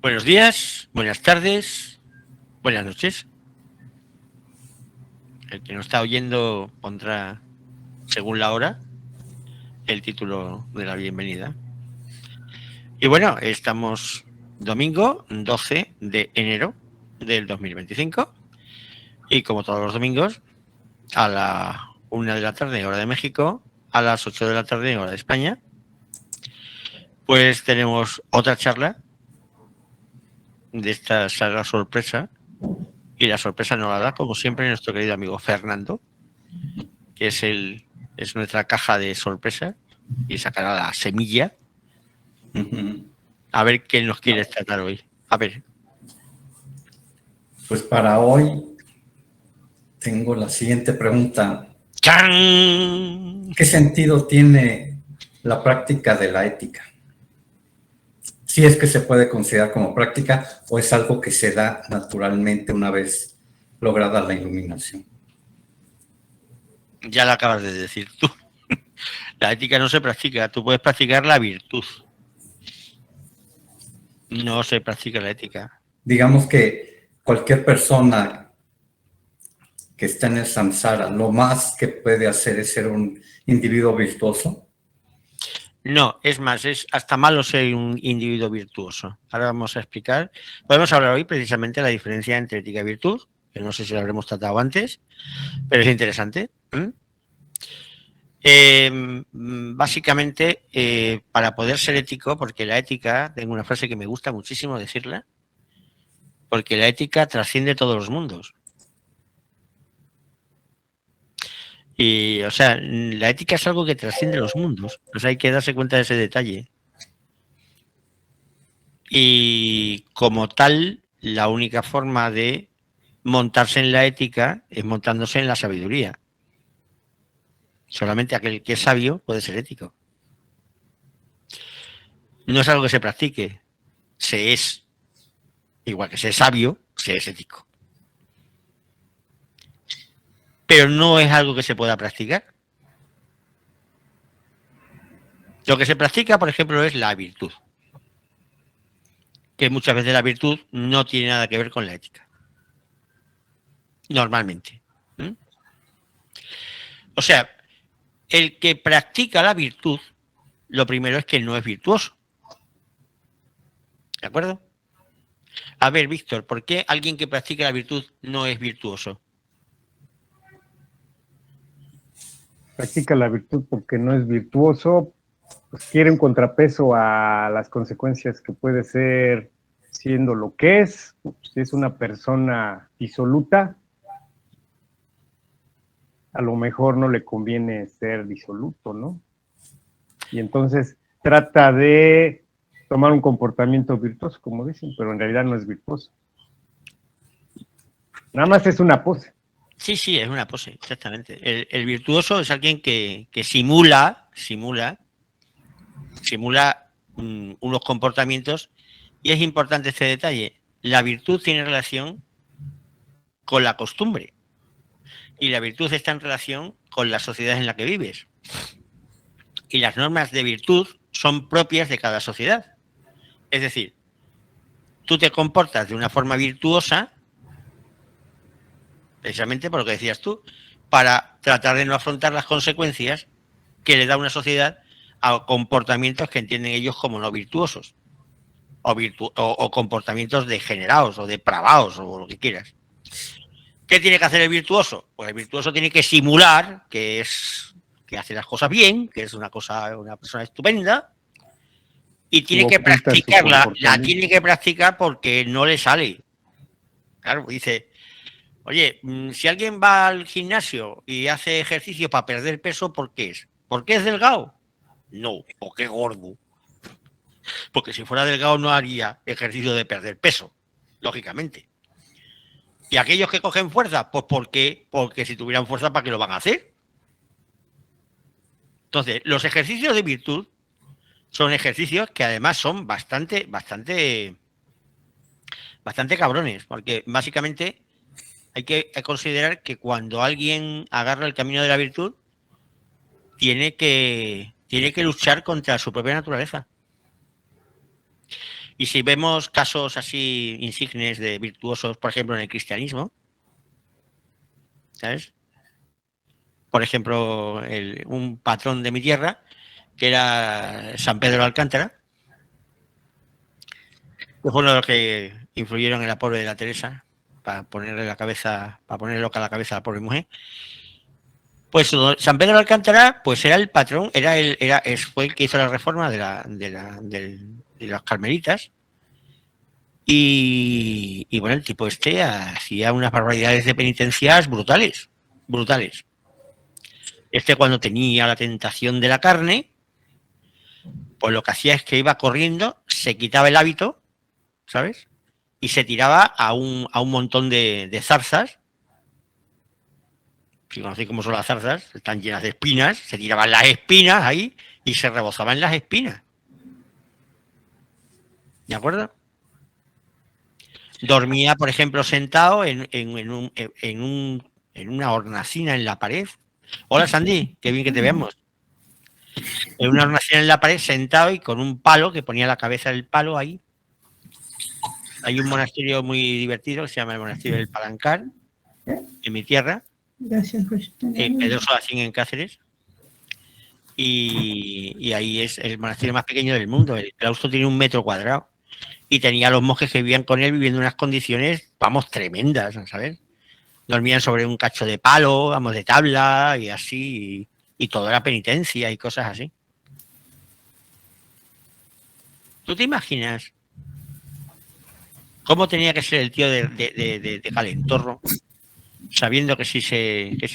Buenos días, buenas tardes, buenas noches. El que nos está oyendo pondrá, según la hora, el título de la bienvenida. Y bueno, estamos domingo 12 de enero del 2025 y como todos los domingos, a la 1 de la tarde, hora de México, a las 8 de la tarde, hora de España, pues tenemos otra charla de esta saga sorpresa. Y la sorpresa nos la da, como siempre, nuestro querido amigo Fernando, que es nuestra caja de sorpresa y sacará la semilla. A ver qué nos quieres tratar hoy. A ver. Pues para hoy tengo la siguiente pregunta. ¡Chan! ¿Qué sentido tiene la práctica de la ética? ¿Si es que se puede considerar como práctica o es algo que se da naturalmente una vez lograda la iluminación? Ya lo acabas de decir tú. La ética no se practica. Tú puedes practicar la virtud. No se practica la ética. Digamos que cualquier persona que está en el samsara, lo más que puede hacer es ser un individuo virtuoso. No, es más, es hasta malo ser un individuo virtuoso. Ahora vamos a explicar. Podemos hablar hoy precisamente de la diferencia entre ética y virtud, que no sé si lo habremos tratado antes, pero es interesante. Básicamente, para poder ser ético, porque la ética, tengo una frase que me gusta muchísimo decirla, porque la ética trasciende todos los mundos. Y, o sea, la ética es algo que trasciende los mundos. Pues hay que darse cuenta de ese detalle. Y como tal, la única forma de montarse en la ética es montándose en la sabiduría. Solamente aquel que es sabio puede ser ético. No es algo que se practique, se es. Igual que ser sabio, se es ético. Pero no es algo que se pueda practicar. Lo que se practica, por ejemplo, es la virtud. Que muchas veces la virtud no tiene nada que ver con la ética. Normalmente. O sea, el que practica la virtud, lo primero es que no es virtuoso. ¿De acuerdo? A ver, Víctor, ¿por qué alguien que practica la virtud no es virtuoso? Practica la virtud porque no es virtuoso, pues quiere un contrapeso a las consecuencias que puede ser siendo lo que es. Si es una persona disoluta, a lo mejor no le conviene ser disoluto, ¿no? Y entonces trata de tomar un comportamiento virtuoso, como dicen, pero en realidad no es virtuoso. Nada más es una pose. Sí, es una pose, exactamente. El virtuoso es alguien que simula unos comportamientos, y es importante este detalle. La virtud tiene relación con la costumbre y la virtud está en relación con la sociedad en la que vives. Y las normas de virtud son propias de cada sociedad. Es decir, tú te comportas de una forma virtuosa precisamente por lo que decías tú, para tratar de no afrontar las consecuencias que le da una sociedad a comportamientos que entienden ellos como no virtuosos, o comportamientos degenerados o depravados o lo que quieras. ¿Qué tiene que hacer el virtuoso? Pues el virtuoso tiene que simular que hace las cosas bien, que es una persona estupenda, y tiene que practicarla, la tiene que practicar porque no le sale. Claro, dice, oye, si alguien va al gimnasio y hace ejercicio para perder peso, ¿por qué es? ¿Por qué es delgado? No, porque es gordo. Porque si fuera delgado no haría ejercicio de perder peso, lógicamente. ¿Y aquellos que cogen fuerza? Pues ¿por qué? Porque si tuvieran fuerza, ¿para qué lo van a hacer? Entonces, los ejercicios de virtud son ejercicios que además son bastante cabrones, porque básicamente hay que considerar que cuando alguien agarra el camino de la virtud, tiene que luchar contra su propia naturaleza. Y si vemos casos así insignes de virtuosos, por ejemplo, en el cristianismo, ¿sabes? Por ejemplo, un patrón de mi tierra, que era San Pedro de Alcántara, que fue uno de los que influyeron en la pobre de la Teresa para ponerle loca la cabeza a la pobre mujer. Pues San Pedro de Alcántara, pues era el patrón, fue el que hizo la reforma de las carmelitas. Y bueno, el tipo hacía unas barbaridades de penitencias brutales, brutales. Cuando tenía la tentación de la carne, pues lo que hacía es que iba corriendo, se quitaba el hábito, ¿sabes? Y se tiraba a un montón de zarzas. Si conocéis cómo son las zarzas, están llenas de espinas, se tiraban las espinas ahí y se rebozaban las espinas. ¿De acuerdo? Dormía, por ejemplo, sentado en una hornacina en la pared. Hola, Sandy, qué bien que te veamos. En una hornacina en la pared, sentado y con un palo, que ponía la cabeza del palo ahí. Hay un monasterio muy divertido que se llama el Monasterio del Palancar, en mi tierra, en Pedro Solacín, en Cáceres. Y ahí es el monasterio más pequeño del mundo. El claustro tiene 1 metro cuadrado. Y tenía a los monjes que vivían con él viviendo en unas condiciones, vamos, tremendas, ¿sabes? Dormían sobre un cacho de palo, vamos, de tabla y así, y todo era penitencia y cosas así. ¿Tú te imaginas cómo tenía que ser el tío de Calentorro, sabiendo que si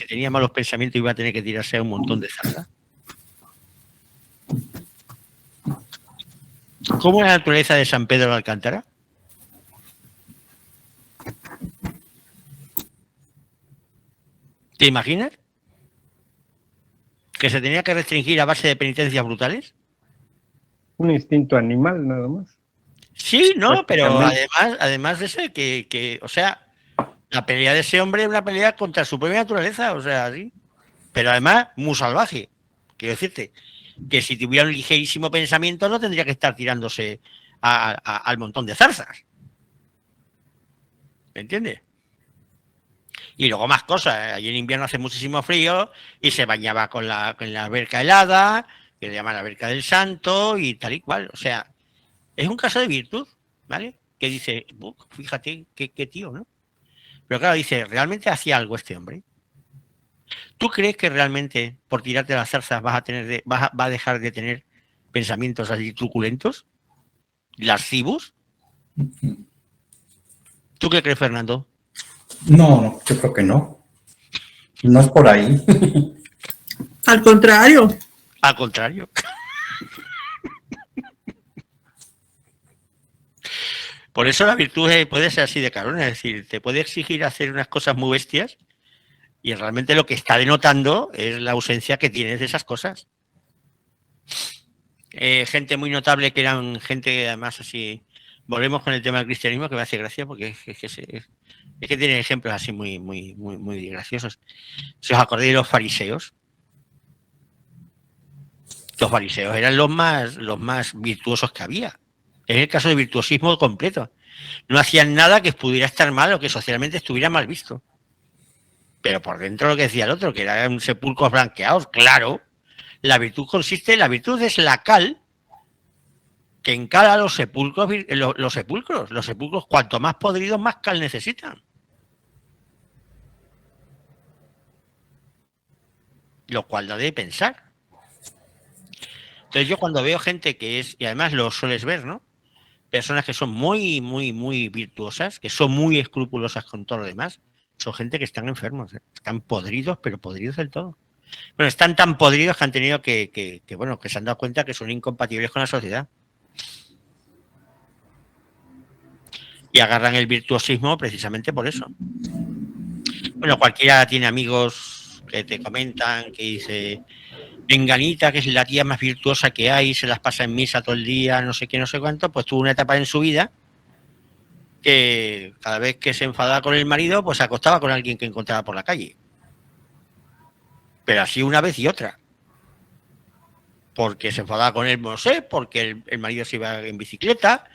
tenía malos pensamientos iba a tener que tirarse a un montón de zarza? ¿Cómo es la naturaleza de San Pedro de Alcántara? ¿Te imaginas? ¿Que se tenía que restringir a base de penitencias brutales? Un instinto animal, nada más. Sí, no, pero además de ser o sea, la pelea de ese hombre es una pelea contra su propia naturaleza, o sea, sí. Pero además, muy salvaje. Quiero decirte que si tuviera un ligerísimo pensamiento no tendría que estar tirándose al montón de zarzas. ¿Me entiendes? Y luego más cosas. Allí en invierno hace muchísimo frío y se bañaba con la alberca helada, que le llaman la alberca del santo y tal y cual. O sea, es un caso de virtud, ¿vale? Que dice, fíjate qué tío, ¿no? Pero claro, dice, ¿realmente hacía algo este hombre? ¿Tú crees que realmente por tirarte las zarzas va a dejar de tener pensamientos así truculentos? ¿Lascivos? ¿Tú qué crees, Fernando? No, yo creo que no. No es por ahí. Al contrario. Al contrario. Por eso la virtud puede ser así de carona, es decir, te puede exigir hacer unas cosas muy bestias y realmente lo que está denotando es la ausencia que tienes de esas cosas. Gente muy notable que eran gente además así. Volvemos con el tema del cristianismo, que me hace gracia porque es que tiene ejemplos así muy graciosos. Si os acordáis de los fariseos, eran los más virtuosos que había. Es el caso de virtuosismo completo. No hacían nada que pudiera estar mal o que socialmente estuviera mal visto. Pero por dentro lo que decía el otro, que eran sepulcros blanqueados, claro. La virtud es la cal que encala los sepulcros, los sepulcros, cuanto más podridos, más cal necesitan. Lo cual da de pensar. Entonces yo cuando veo gente que es, y además lo sueles ver, ¿no? Personas que son muy virtuosas, que son muy escrupulosas con todo lo demás, son gente que están enfermos, están podridos, pero podridos del todo. Bueno, están tan podridos que han tenido que se han dado cuenta que son incompatibles con la sociedad. Y agarran el virtuosismo precisamente por eso. Bueno, cualquiera tiene amigos que te comentan, que dice, Menganita, que es la tía más virtuosa que hay, se las pasa en misa todo el día, no sé qué, no sé cuánto, pues tuvo una etapa en su vida que cada vez que se enfadaba con el marido, pues se acostaba con alguien que encontraba por la calle. Pero así una vez y otra. porque se enfadaba con él, no sé, porque el marido se iba en bicicleta,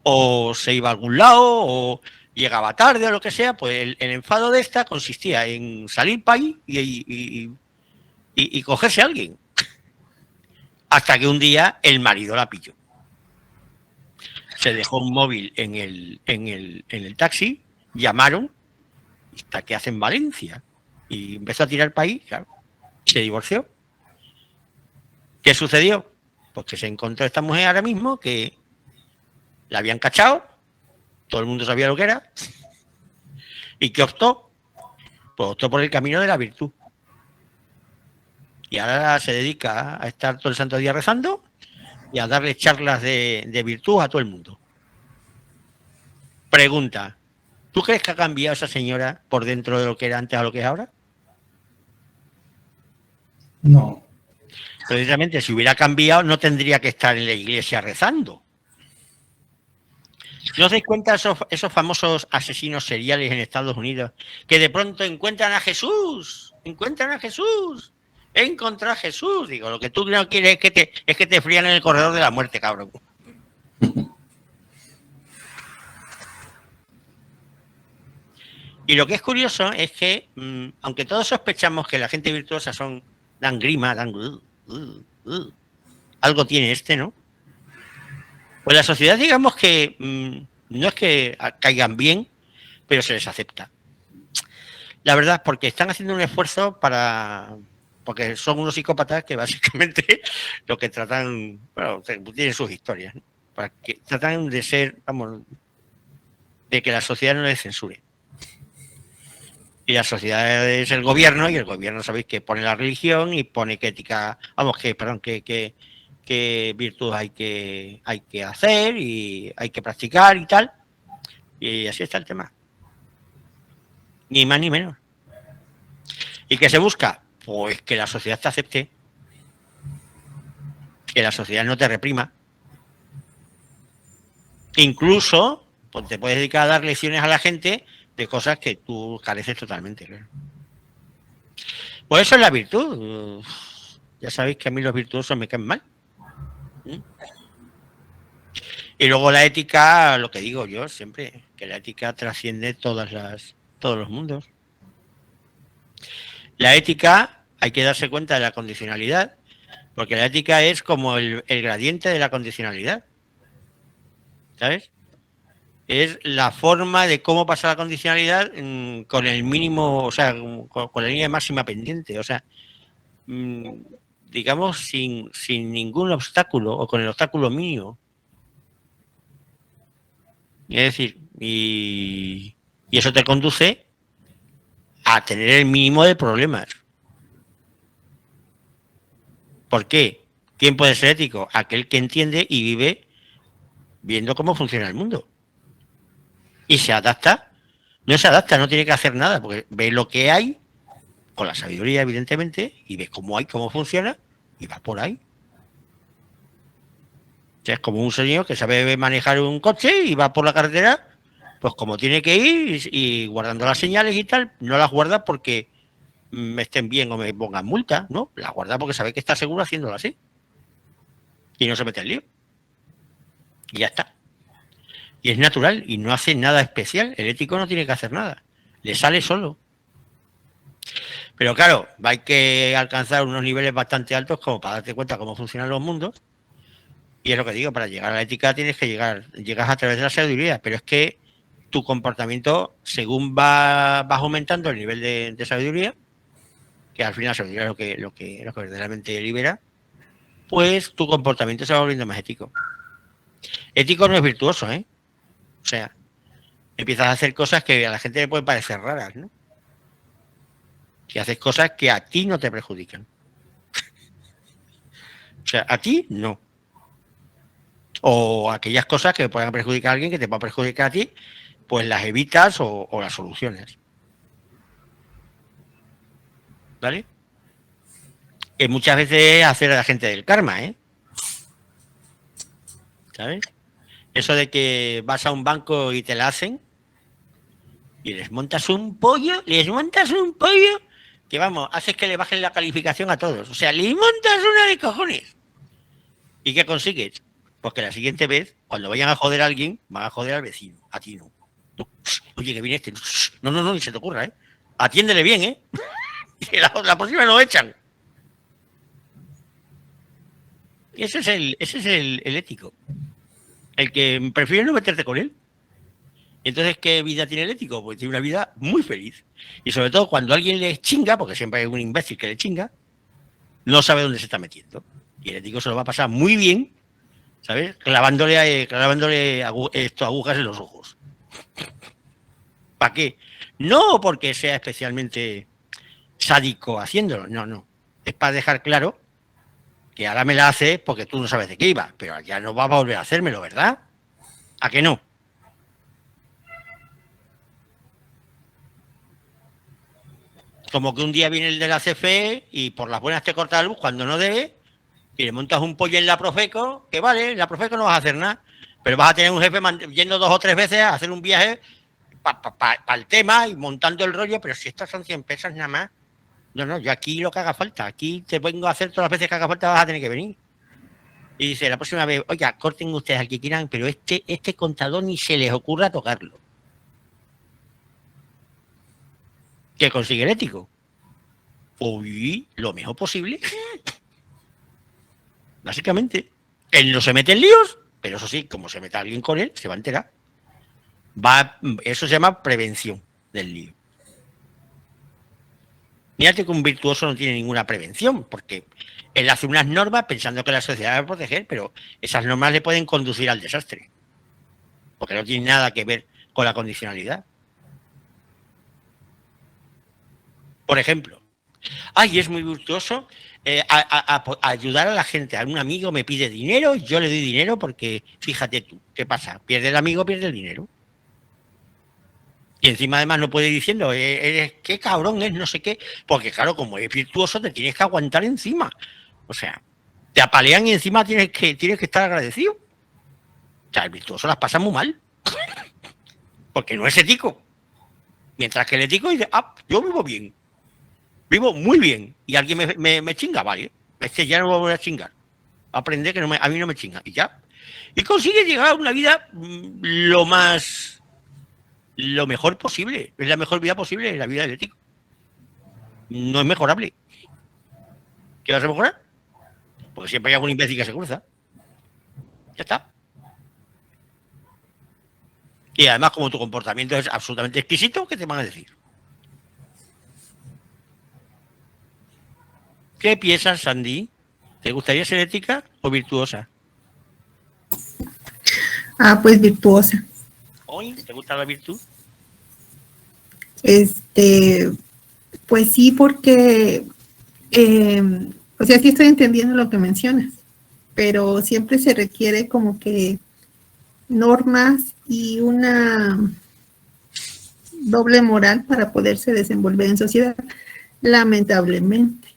o se iba a algún lado, o llegaba tarde, o lo que sea, pues el enfado de esta consistía en salir para ahí y cogerse a alguien. Hasta que un día el marido la pilló. Se dejó un móvil en el taxi, llamaron, hasta que hacen Valencia, y empezó a tirar el país, claro, se divorció. ¿Qué sucedió? Pues que se encontró esta mujer ahora mismo que la habían cachado, todo el mundo sabía lo que era, y ¿qué optó? Pues optó por el camino de la virtud. Y ahora se dedica a estar todo el santo día rezando y a darle charlas de virtud a todo el mundo. Pregunta, ¿tú crees que ha cambiado esa señora por dentro de lo que era antes a lo que es ahora? No. Precisamente, si hubiera cambiado, no tendría que estar en la iglesia rezando. ¿No os dais cuenta esos famosos asesinos seriales en Estados Unidos que de pronto encuentran a Jesús? Encuentran a Jesús. He encontrado a Jesús. Digo, lo que tú no quieres es que te frían en el corredor de la muerte, cabrón. Y lo que es curioso es que, aunque todos sospechamos que la gente virtuosa dan grima, dan... algo tiene ¿no? Pues la sociedad, digamos que no es que caigan bien, pero se les acepta. La verdad, porque están haciendo un esfuerzo porque son unos psicópatas que básicamente lo que tratan, bueno, tienen sus historias, ¿no? Para que tratan de ser, vamos, de que la sociedad no les censure. Y la sociedad es el gobierno, y el gobierno sabéis que pone la religión y pone qué ética, vamos, qué virtud hay que hacer y hay que practicar y tal. Y así está el tema. Ni más ni menos. ¿Y qué se busca? Pues que la sociedad te acepte, que la sociedad no te reprima. Incluso, pues te puedes dedicar a dar lecciones a la gente de cosas que tú careces totalmente, claro. Pues eso es la virtud. Ya sabéis que a mí los virtuosos me caen mal. Y luego la ética, lo que digo yo siempre, que la ética trasciende todos los mundos. La ética, hay que darse cuenta de la condicionalidad, porque la ética es como el gradiente de la condicionalidad. ¿Sabes? Es la forma de cómo pasar la condicionalidad con el mínimo, o sea, con la línea máxima pendiente, o sea, digamos, sin ningún obstáculo o con el obstáculo mínimo. Es decir, y eso te conduce a tener el mínimo de problemas. ¿Por qué? ¿Quién puede ser ético? Aquel que entiende y vive viendo cómo funciona el mundo. Y se adapta. No se adapta, no tiene que hacer nada, porque ve lo que hay, con la sabiduría, evidentemente, y ve cómo hay, cómo funciona, y va por ahí. O sea, es como un señor que sabe manejar un coche y va por la carretera, pues como tiene que ir y guardando las señales y tal, no las guarda porque me estén bien o me pongan multa, ¿no? Las guarda porque sabe que está seguro haciéndolo así. Y no se mete en lío. Y ya está. Y es natural y no hace nada especial. El ético no tiene que hacer nada. Le sale solo. Pero claro, hay que alcanzar unos niveles bastante altos como para darte cuenta cómo funcionan los mundos. Y es lo que digo, para llegar a la ética tienes que llegas a través de la sabiduría, pero es que tu comportamiento, según vas aumentando el nivel de sabiduría, que al final la sabiduría es lo que verdaderamente libera, pues tu comportamiento se va volviendo más ético. Ético no es virtuoso, ¿eh? O sea, empiezas a hacer cosas que a la gente le pueden parecer raras, ¿no? Que haces cosas que a ti no te perjudican. O sea, a ti no. O aquellas cosas que puedan perjudicar a alguien, que te puedan perjudicar a ti, pues las evitas o las solucionas. ¿Vale? Que muchas veces hacer a la gente del karma, ¿eh? ¿Sabes? Eso de que vas a un banco y te la hacen y les montas un pollo, que vamos, haces que le bajen la calificación a todos. O sea, le montas una de cojones. ¿Y qué consigues? Pues que la siguiente vez, cuando vayan a joder a alguien, van a joder al vecino, a ti no. Tú, oye, que viene este. No, no, no, ni se te ocurra, ¿eh? Atiéndele bien, ¿eh? Que la próxima lo echan. Y ese es el ético. El que prefiere no meterte con él. Y entonces, ¿qué vida tiene el ético? Pues tiene una vida muy feliz. Y sobre todo cuando alguien le chinga, porque siempre hay un imbécil que le chinga, no sabe dónde se está metiendo. Y el ético se lo va a pasar muy bien, ¿sabes? Clavándole agujas en los ojos. ¿Para qué? No porque sea especialmente sádico haciéndolo, no, no. Es para dejar claro que ahora me la hace porque tú no sabes de qué iba, pero ya no va a volver a hacérmelo, ¿verdad? ¿A que no? Como que un día viene el de la CFE y por las buenas te corta la luz cuando no debe y le montas un pollo en la Profeco, que vale, en la Profeco no vas a hacer nada, pero vas a tener un jefe yendo 2 o 3 veces a hacer un viaje para el tema y montando el rollo, pero si estas son 100 pesos nada más. No, no, yo aquí lo que haga falta, aquí te vengo a hacer todas las veces que haga falta, vas a tener que venir. Y dice, la próxima vez, oiga, corten ustedes al que quieran, pero este contador ni se les ocurra tocarlo. ¿Qué consigue el ético? Uy, lo mejor posible. Básicamente. Él no se mete en líos, pero eso sí, como se meta alguien con él, se va a enterar. Eso se llama prevención del lío. Mírate que un virtuoso no tiene ninguna prevención, porque él hace unas normas pensando que la sociedad va a proteger, pero esas normas le pueden conducir al desastre, porque no tiene nada que ver con la condicionalidad. Por ejemplo, es muy virtuoso a ayudar a la gente. A un amigo me pide dinero, yo le doy dinero porque, fíjate tú, ¿qué pasa? Pierde el amigo, pierde el dinero. Y encima además no puede ir diciendo, eres qué cabrón es, no sé qué, porque claro, como es virtuoso te tienes que aguantar encima. O sea, te apalean y encima tienes que estar agradecido. O sea, el virtuoso las pasa muy mal. Porque no es ético. Mientras que el ético dice, yo vivo bien. Vivo muy bien. Y alguien me chinga, vale. Ya no voy a chingar. Aprender que a mí no me chinga. Y ya. Y consigue llegar a una vida lo mejor posible. Es la mejor vida posible, es la vida del ético. No es mejorable. ¿Qué vas a mejorar? Porque siempre hay algún imbécil que se cruza. Ya está. Y además, como tu comportamiento es absolutamente exquisito, ¿qué te van a decir? ¿Qué piensas, Sandy? ¿Te gustaría ser ética o virtuosa? Pues virtuosa. ¿Hoy te gusta la virtud? Pues sí, porque, o sea, sí estoy entendiendo lo que mencionas, pero siempre se requiere como que normas y una doble moral para poderse desenvolver en sociedad, lamentablemente.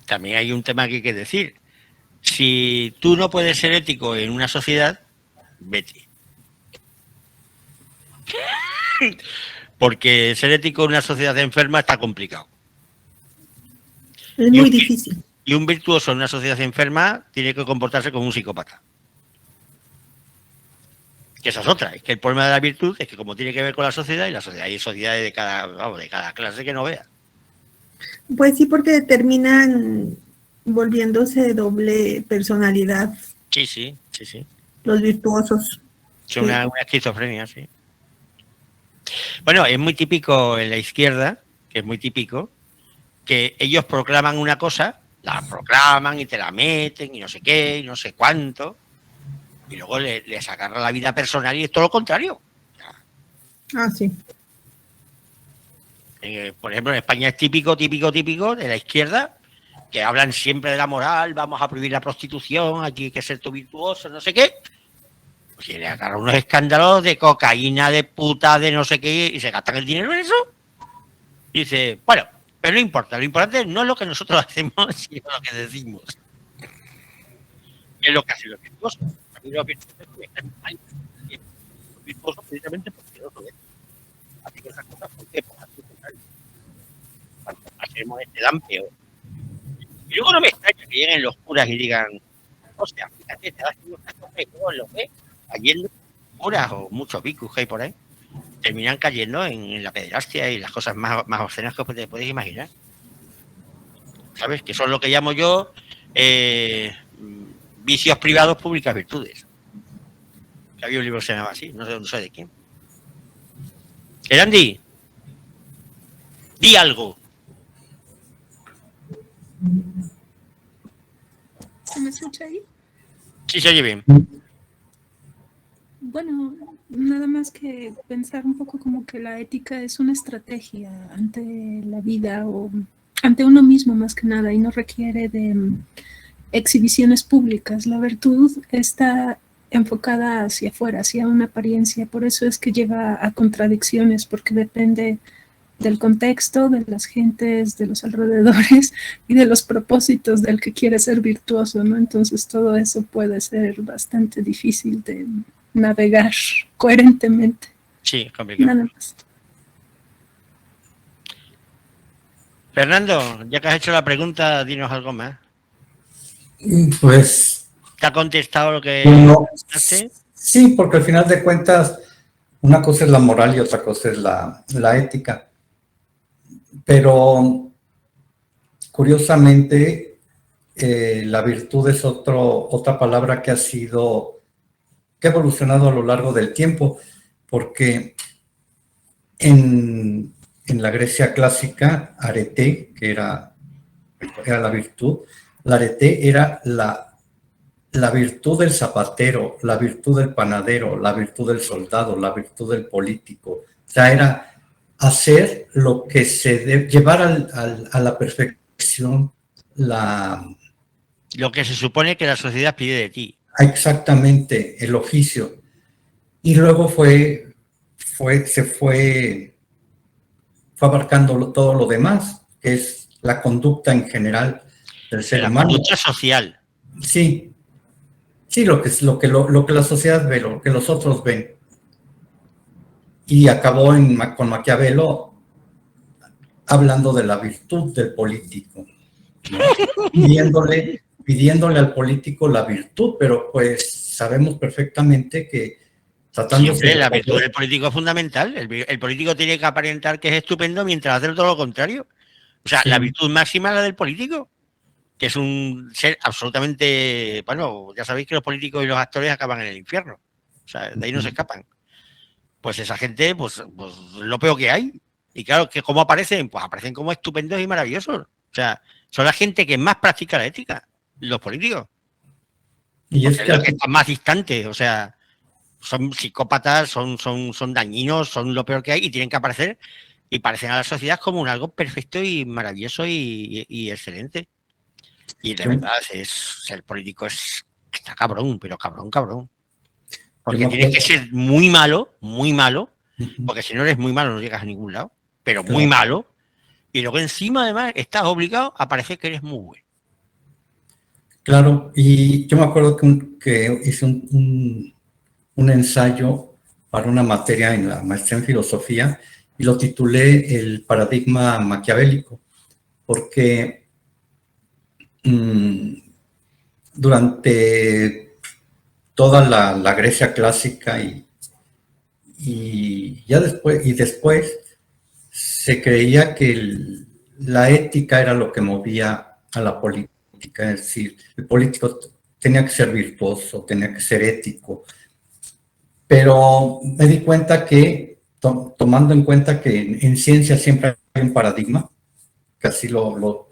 También hay un tema que hay que decir. Si tú no puedes ser ético en una sociedad, vete. Porque ser ético en una sociedad enferma está complicado. Es muy difícil. Y un virtuoso en una sociedad enferma tiene que comportarse como un psicópata. Que esa es otra. Es que el problema de la virtud es que como tiene que ver con la sociedad, y la sociedad hay sociedades de cada clase que no veas. Pues sí, porque terminan volviéndose de doble personalidad. Sí. Los virtuosos. Es una esquizofrenia, sí. Bueno, es muy típico en la izquierda, que es muy típico, que ellos proclaman una cosa, la proclaman y te la meten y no sé qué, y no sé cuánto, y luego les agarra la vida personal y es todo lo contrario. Sí. Por ejemplo, en España es típico de la izquierda, que hablan siempre de la moral, vamos a prohibir la prostitución, aquí hay que ser tú virtuoso, no sé qué. Pues le agarran unos escándalos de cocaína, de puta, de no sé qué, y se gastan el dinero en eso. Y dice, bueno, pero no importa, lo importante no es lo que nosotros hacemos, sino lo que decimos. Es lo que hacen los virtuosos. A mí los virtuosos están mal. Los virtuosos precisamente porque no lo ven. Así que esas cosas, ¿por qué? Pues así contrario. Cuanto más seremos dan peor. Y luego no me extraña que lleguen los curas y digan, hostia, fíjate, te das unos cascos y luego lo ves cayendo curas o muchos bicus que hay por ahí, terminan cayendo en la pederastia y las cosas más obscenas que te puedes imaginar. ¿Sabes? Que son lo que llamo yo vicios privados, públicas virtudes. Que había un libro que se llamaba así, no sé de quién. Erandi, di algo. ¿Se me escucha ahí? Sí, se oye bien. Bueno, nada más que pensar un poco como que la ética es una estrategia ante la vida o ante uno mismo más que nada y no requiere de exhibiciones públicas. La virtud está enfocada hacia afuera, hacia una apariencia, por eso es que lleva a contradicciones, porque depende del contexto, de las gentes, de los alrededores y de los propósitos del que quiere ser virtuoso, ¿no? Entonces todo eso puede ser bastante difícil de navegar coherentemente. Sí, complicado. Nada más. Fernando, ya que has hecho la pregunta, dinos algo más. Pues ¿Te ha contestado lo que no, hace? sí, porque al final de cuentas una cosa es la moral y otra cosa es la ética. Pero curiosamente la virtud es otra palabra que ha evolucionado a lo largo del tiempo, porque en la Grecia clásica, arete, que era la virtud, la arete era la virtud del zapatero, la virtud del panadero, la virtud del soldado, la virtud del político. O sea, era hacer lo que se debe, llevar a la perfección lo que se supone que la sociedad pide de ti. Exactamente, el oficio. Y luego fue abarcando todo lo demás, que es la conducta en general del ser La humano. conducta social. Sí, lo que la sociedad ve, lo que los otros ven. Y acabó con Maquiavelo hablando de la virtud del político, ¿no? pidiéndole al político la virtud, pero pues sabemos perfectamente que Siempre la virtud del político es fundamental. El político tiene que aparentar que es estupendo mientras hace todo lo contrario. O sea, sí. La virtud máxima es la del político, que es un ser absolutamente... Bueno, ya sabéis que los políticos y los actores acaban en el infierno. O sea, de ahí no se escapan. Pues esa gente, pues lo peor que hay. Y claro, que ¿cómo aparecen? Pues aparecen como estupendos y maravillosos. O sea, son la gente que más practica la ética, los políticos. Y es que están más distantes, o sea... Son psicópatas, son dañinos, son lo peor que hay y tienen que aparecer y parecen a la sociedad como un algo perfecto y maravilloso y excelente. Y de verdad, ser político está cabrón, pero cabrón. Porque tienes que ser muy malo, porque si no eres muy malo no llegas a ningún lado, pero muy malo. Y luego encima además estás obligado a parecer que eres muy bueno. Claro, y yo me acuerdo que hice un ensayo para una materia en la maestría en filosofía y lo titulé El paradigma maquiavélico, porque durante toda la Grecia clásica y después se creía que la ética era lo que movía a la política, es decir, el político tenía que ser virtuoso, tenía que ser ético. Pero me di cuenta que, tomando en cuenta que en ciencia siempre hay un paradigma, que así lo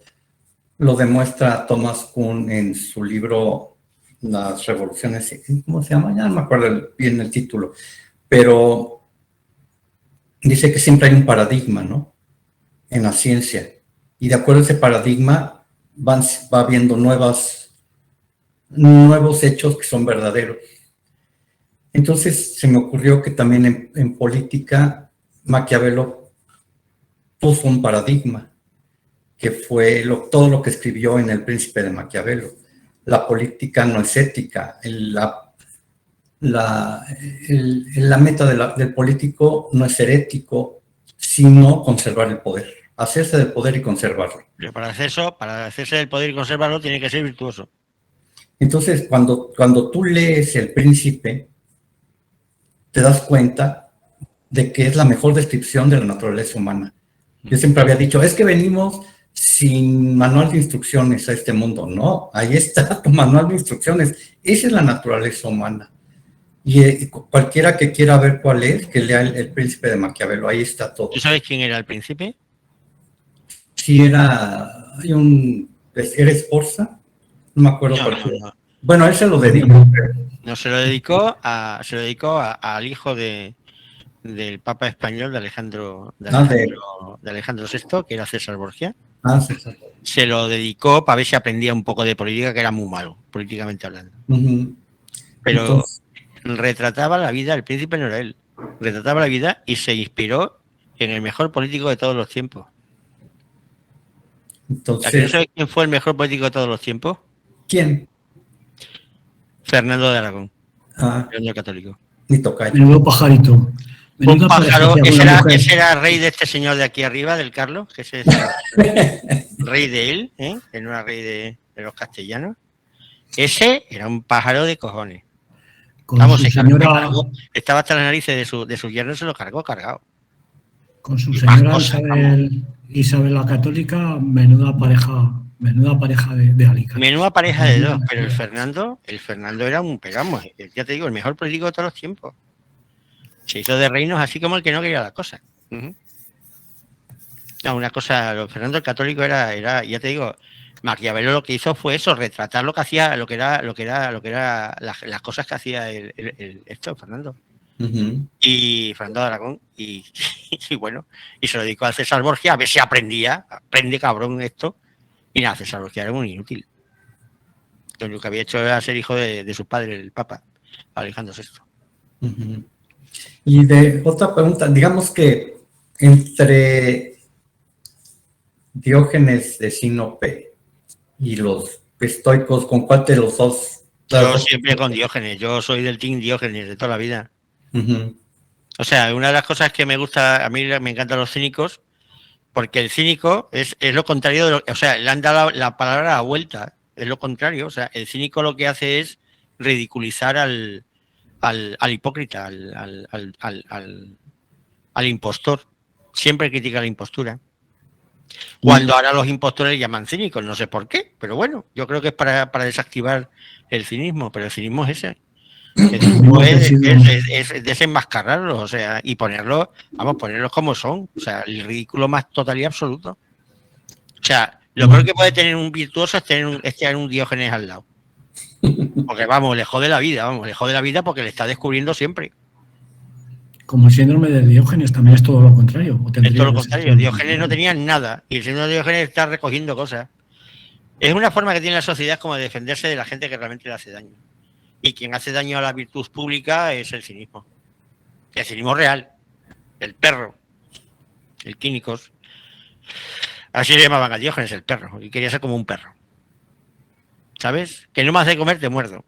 demuestra Thomas Kuhn en su libro Las revoluciones, ¿cómo se llama? Ya no me acuerdo bien el título, pero dice que siempre hay un paradigma, ¿no? En la ciencia. Y de acuerdo a ese paradigma va habiendo nuevos hechos que son verdaderos. Entonces se me ocurrió que también en política Maquiavelo puso un paradigma, que fue todo lo que escribió en El Príncipe de Maquiavelo. La política no es ética. La meta del político no es ser ético, sino conservar el poder. Hacerse del poder y conservarlo. Pero para hacerse del poder y conservarlo tiene que ser virtuoso. Entonces, cuando tú lees El Príncipe, te das cuenta de que es la mejor descripción de la naturaleza humana. Yo siempre había dicho, es que venimos sin manual de instrucciones a este mundo. No, ahí está tu manual de instrucciones. Esa es la naturaleza humana. Y cualquiera que quiera ver cuál es, que lea el Príncipe de Maquiavelo, ahí está todo. ¿Tú sabes quién era el príncipe? Sí, era Esforza, no me acuerdo No, cuál no, fue. no. Bueno, él se lo dedicó. No, se lo dedicó al hijo del Papa español de Alejandro VI, que era César Borgia. Sí. Se lo dedicó para ver si aprendía un poco de política, que era muy malo, políticamente hablando. Pero Entonces, retrataba la vida, el príncipe no era él, retrataba la vida y se inspiró en el mejor político de todos los tiempos. ¿A quién sabe quién fue el mejor político de todos los tiempos? ¿quién? Fernando de Aragón, El año católico. Ni tocayo. Menudo pajarito. Un pájaro, ese era rey de este señor de aquí arriba, del Carlos, que ese es rey de él, que no era rey de los castellanos. Ese era un pájaro de cojones. Vamos, estaba hasta las narices de su yerno, se lo cargado. Con su señora Isabel la Católica, menuda pareja de Alicante. Menuda pareja de dos, pero el Fernando era un pegamos, ya te digo, el mejor político de todos los tiempos. Se hizo de reinos así como el que no quería las cosas. No, una cosa, Fernando el Católico era, ya te digo, Maquiavelo lo que hizo fue eso, retratar lo que hacía, lo que era las cosas que hacía Fernando. Y Fernando de Aragón, y bueno, y se lo dedicó a César Borgia a ver si aprende cabrón esto, y nada, César Borgia era muy inútil. Lo único que había hecho era ser hijo de su padre, el Papa, Alejandro VI. Y de otra pregunta, digamos que entre Diógenes de Sinope y los estoicos, ¿con cuál de los dos? Yo siempre con Diógenes, yo soy del team Diógenes de toda la vida. O sea, una de las cosas que me gusta, a mí me encantan los cínicos, porque el cínico es lo contrario de o sea, le han dado la palabra a la vuelta, es lo contrario. O sea, el cínico lo que hace es ridiculizar al hipócrita, al impostor. Siempre critica la impostura. Cuando ahora los impostores llaman cínicos, no sé por qué, pero bueno, yo creo que es para desactivar el cinismo, pero el cinismo es ese. El cinismo es desenmascararlos, o sea, y ponerlos como son, o sea, el ridículo más total y absoluto. O sea, lo peor que puede tener un virtuoso es tener un Diógenes al lado. Porque le jode la vida porque le está descubriendo siempre. Como el síndrome de Diógenes también es todo lo contrario. Es todo lo contrario. Diógenes no tenía nada y el síndrome de Diógenes está recogiendo cosas. Es una forma que tiene la sociedad como de defenderse de la gente que realmente le hace daño. Y quien hace daño a la virtud pública es el cinismo. El cinismo real. El perro. El quínicos. Así le llamaban a Diógenes, el perro. Y quería ser como un perro. ¿Sabes? Que no me hace comer, te muerdo.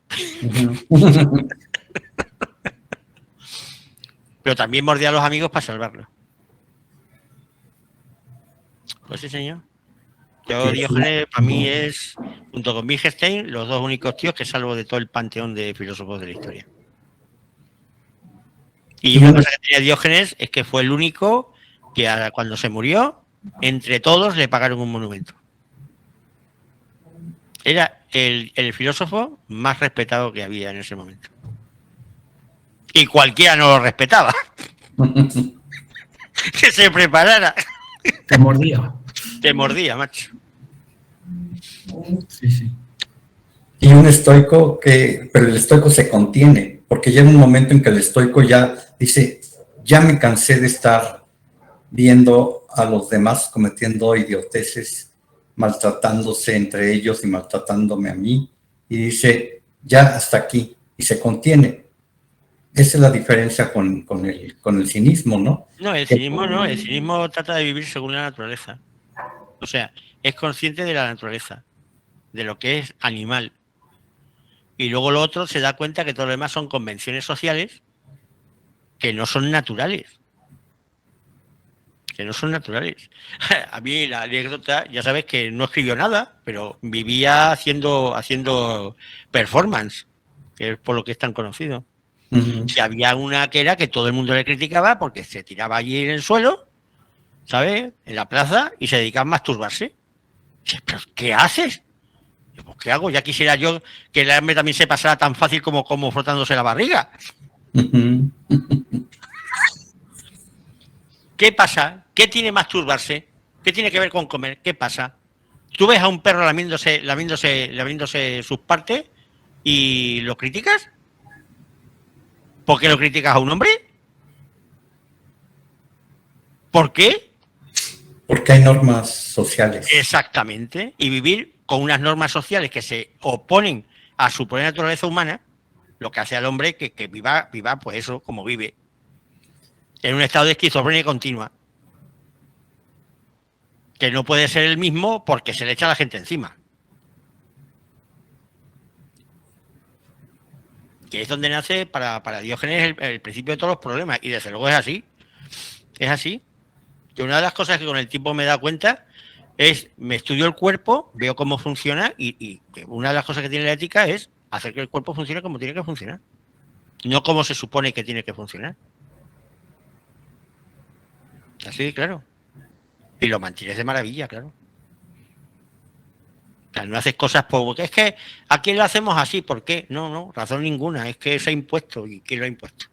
Pero también mordía a los amigos para salvarlos. Pues sí, señor. Yo, Diógenes, para mí es, junto con Wittgenstein, los dos únicos tíos que salvo de todo el panteón de filósofos de la historia. Y una cosa que tenía Diógenes es que fue el único que cuando se murió, entre todos le pagaron un monumento. Era el filósofo más respetado que había en ese momento. Y cualquiera no lo respetaba. Que se preparara. Te mordía. Te mordía, macho. Sí. Y un estoico pero el estoico se contiene, porque llega un momento en que el estoico ya dice, ya me cansé de estar viendo a los demás cometiendo idioteces, maltratándose entre ellos y maltratándome a mí, y dice, ya hasta aquí, y se contiene. Esa es la diferencia con el cinismo, ¿no? No, el cinismo no, el cinismo trata de vivir según la naturaleza. O sea, es consciente de la naturaleza, de lo que es animal. Y luego lo otro se da cuenta que todo lo demás son convenciones sociales que no son naturales. que no son naturales. A mí la anécdota, ya sabes que no escribió nada, pero vivía haciendo performance, que es por lo que es tan conocido. Si había una que era que todo el mundo le criticaba porque se tiraba allí en el suelo, ¿sabes? En la plaza y se dedicaba a masturbarse. Dice, ¿pero qué haces? Pues, ¿qué hago? Ya quisiera yo que el hambre también se pasara tan fácil como frotándose la barriga. ¿Qué pasa? ¿Qué tiene masturbarse? ¿Qué tiene que ver con comer? ¿Qué pasa? ¿Tú ves a un perro lamiéndose sus partes y lo criticas? ¿Por qué lo criticas a un hombre? ¿Por qué? Porque hay normas sociales. Exactamente. Y vivir con unas normas sociales que se oponen a su propia naturaleza humana, lo que hace al hombre que viva, pues eso, como vive. En un estado de esquizofrenia continua. Que no puede ser el mismo porque se le echa a la gente encima. Que es donde nace para Diógenes el principio de todos los problemas. Y desde luego es así. Es así. Que una de las cosas que con el tiempo me he dado cuenta es, me estudio el cuerpo, veo cómo funciona y una de las cosas que tiene la ética es hacer que el cuerpo funcione como tiene que funcionar. No como se supone que tiene que funcionar. Así, claro. Y lo mantienes de maravilla, claro. O sea, no haces cosas porque es que aquí lo hacemos así, ¿por qué? No, razón ninguna, es que se ha impuesto. ¿Y quién lo ha impuesto?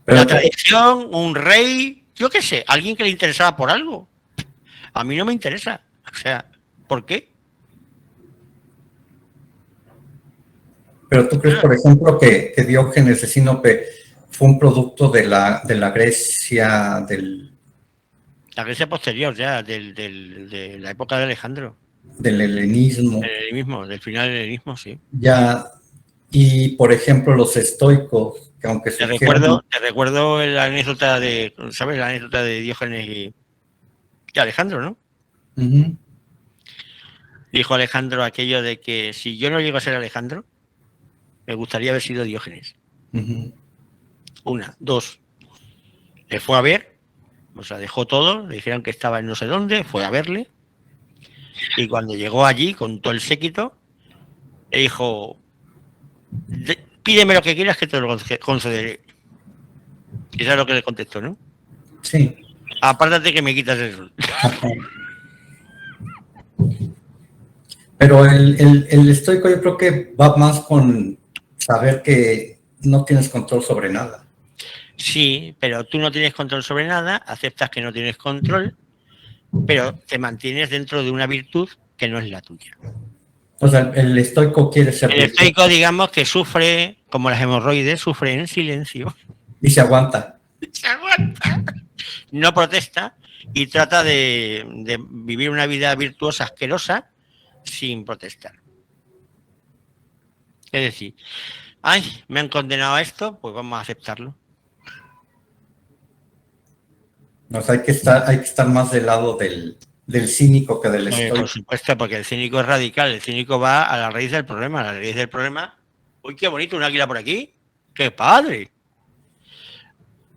La tradición, un rey, yo qué sé, alguien que le interesaba por algo. A mí no me interesa. O sea, ¿por qué? Pero tú crees, por ejemplo, que Diógenes de Sinope fue un producto de la Grecia La Grecia posterior ya, de la época de Alejandro. del helenismo. El helenismo, del final del helenismo, sí. Ya, y por ejemplo, los estoicos, que aunque Te recuerdo la anécdota de, ¿sabes? La anécdota de Diógenes y Alejandro, ¿no? Dijo Alejandro aquello de que si yo no llego a ser Alejandro, me gustaría haber sido Diógenes. Una, dos. Le fue a ver, o sea, dejó todo, le dijeron que estaba en no sé dónde, fue a verle, y cuando llegó allí con todo el séquito, le dijo, pídeme lo que quieras que te lo concederé. Y eso es lo que le contestó, ¿no? Sí. Apártate que me quitas el sol. Pero el estoico yo creo que va más con saber que no tienes control sobre nada. Sí, pero tú no tienes control sobre nada, aceptas que no tienes control, pero te mantienes dentro de una virtud que no es la tuya. O sea, el estoico quiere ser... El estoico, digamos, que sufre, como las hemorroides, sufre en silencio. Y se aguanta. Se aguanta. No protesta y trata de vivir una vida virtuosa asquerosa sin protestar. Es decir, ay, me han condenado a esto, pues vamos a aceptarlo. O sea, hay que estar más del lado del cínico que del estoico. Por supuesto, porque el cínico es radical, el cínico va a la raíz del problema. La raíz del problema, uy, qué bonito, un águila por aquí, qué padre.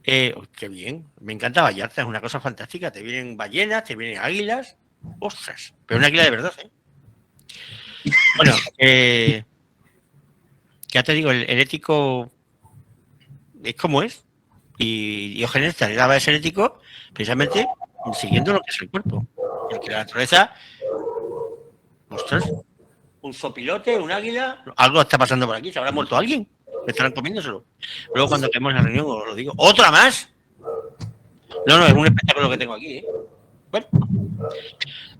Qué bien, me encanta Vallarta, es una cosa fantástica. Te vienen ballenas, te vienen águilas, ostras, pero un águila de verdad, ¿eh? Bueno, ya te digo, el ético es como es, y Diógenes te daba ese ético precisamente siguiendo lo que es el cuerpo. Porque la naturaleza, ostras, un sopilote, un águila, algo está pasando por aquí, se habrá muerto alguien, estarán comiéndoselo. Luego cuando quedemos en la reunión os lo digo, ¿otra más? No, es un espectáculo que tengo aquí, ¿eh? Bueno,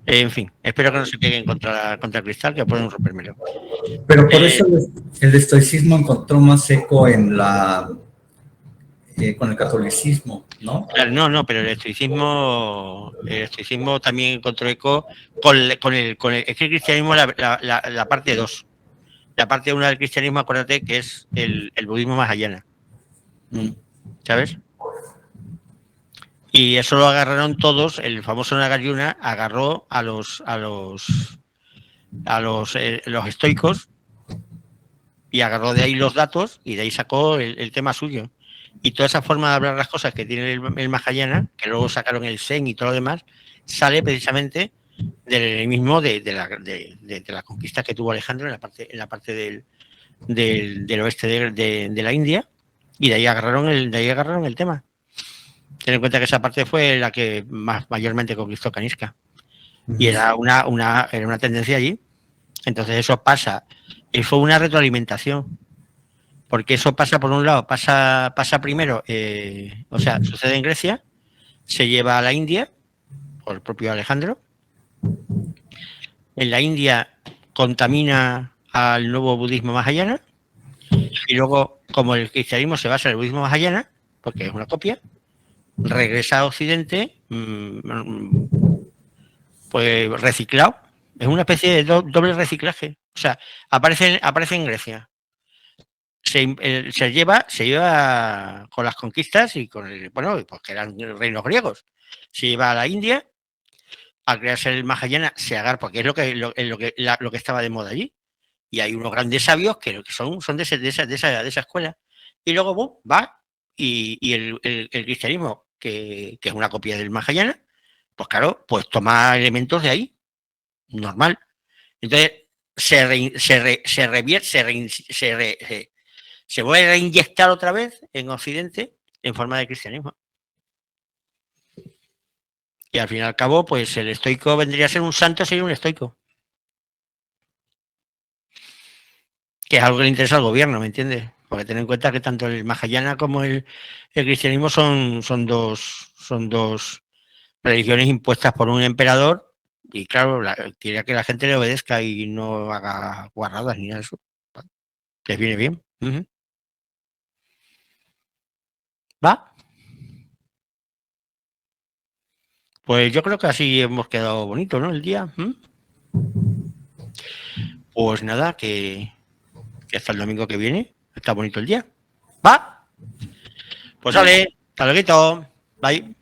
en fin, espero que no se peguen contra el cristal, que pueden rompérmelo. Pero por eso el estoicismo encontró más eco en con el catolicismo, ¿no? Claro, no, pero el estoicismo también encontró eco con el es que el cristianismo la parte 2. La parte 1 del cristianismo, acuérdate que es el budismo mahayana. ¿Sabes? Y eso lo agarraron todos, el famoso Nagarjuna agarró a los estoicos y agarró de ahí los datos y de ahí sacó el tema suyo. Y toda esa forma de hablar las cosas que tiene el Mahayana, que luego sacaron el Zen y todo lo demás, sale precisamente del mismo de la conquista que tuvo Alejandro en la parte del oeste de la India, y de ahí agarraron el tema. Ten en cuenta que esa parte fue la que mayormente conquistó Kanishka. Y era una tendencia allí. Entonces eso pasa, fue una retroalimentación. Porque eso pasa, por un lado, pasa primero, sucede en Grecia, se lleva a la India, por el propio Alejandro. En la India contamina al nuevo budismo mahayana, y luego, como el cristianismo se basa en el budismo mahayana, porque es una copia, regresa a Occidente, pues reciclado. Es una especie de doble reciclaje. O sea, aparece en Grecia. Se lleva con las conquistas y con pues que eran reinos griegos. Se lleva a la India, al crearse el Mahayana, se agarra, porque es lo que estaba de moda allí. Y hay unos grandes sabios que son de esa escuela. Y luego va y el cristianismo, que es una copia del Mahayana, pues claro, pues toma elementos de ahí, normal. Entonces se vuelve a reinyectar otra vez en Occidente en forma de cristianismo. Y al fin y al cabo, pues el estoico vendría a ser un santo, sería un estoico. Que es algo que le interesa al gobierno, ¿me entiendes? Porque ten en cuenta que tanto el Mahayana como el cristianismo son dos religiones impuestas por un emperador, y claro, quiere que la gente le obedezca y no haga guarradas ni nada de eso. Les viene bien. ¿Va? Pues yo creo que así hemos quedado bonito, ¿no? El día. Pues nada, que hasta el domingo que viene está bonito el día. ¿Va? Pues vale, hasta luego. Bye.